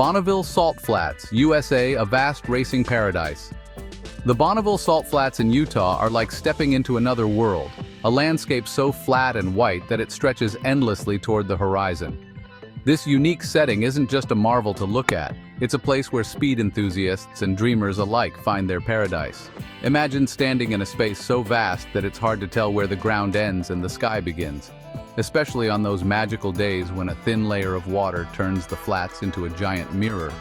Bonneville Salt Flats, USA, a vast racing paradise. The Bonneville Salt Flats in Utah are like stepping into another world, a landscape so flat and white that it stretches endlessly toward the horizon. This unique setting isn't just a marvel to look at, it's a place where speed enthusiasts and dreamers alike find their paradise. Imagine standing in a space so vast that it's hard to tell where the ground ends and the sky begins, especially on those magical days when a thin layer of water turns the flats into a giant mirror.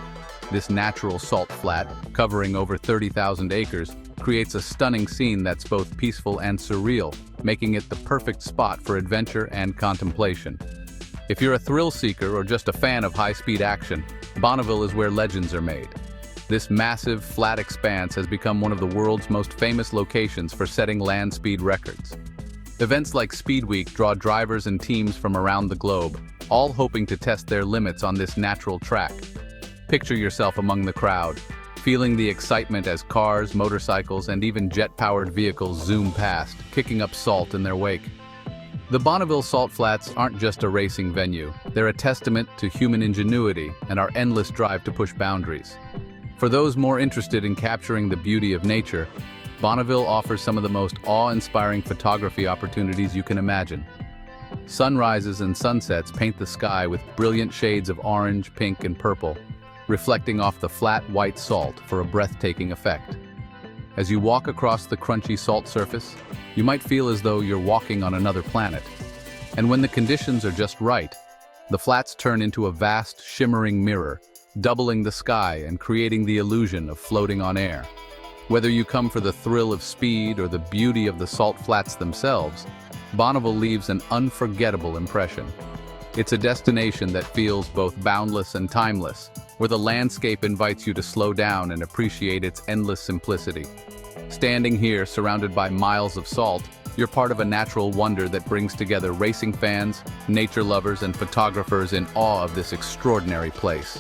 This natural salt flat, covering over 30,000 acres, creates a stunning scene that's both peaceful and surreal, making it the perfect spot for adventure and contemplation. If you're a thrill seeker or just a fan of high-speed action, Bonneville is where legends are made. This massive, flat expanse has become one of the world's most famous locations for setting land speed records. Events like Speed Week draw drivers and teams from around the globe, all hoping to test their limits on this natural track. Picture yourself among the crowd, feeling the excitement as cars, motorcycles, and even jet-powered vehicles zoom past, kicking up salt in their wake. The Bonneville Salt Flats aren't just a racing venue, they're a testament to human ingenuity and our endless drive to push boundaries. For those more interested in capturing the beauty of nature, Bonneville offers some of the most awe-inspiring photography opportunities you can imagine. Sunrises and sunsets paint the sky with brilliant shades of orange, pink, and purple, reflecting off the flat white salt for a breathtaking effect. As you walk across the crunchy salt surface, you might feel as though you're walking on another planet. And when the conditions are just right, the flats turn into a vast, shimmering mirror, doubling the sky and creating the illusion of floating on air. Whether you come for the thrill of speed or the beauty of the salt flats themselves, Bonneville leaves an unforgettable impression. It's a destination that feels both boundless and timeless, where the landscape invites you to slow down and appreciate its endless simplicity. Standing here, surrounded by miles of salt, you're part of a natural wonder that brings together racing fans, nature lovers, and photographers in awe of this extraordinary place.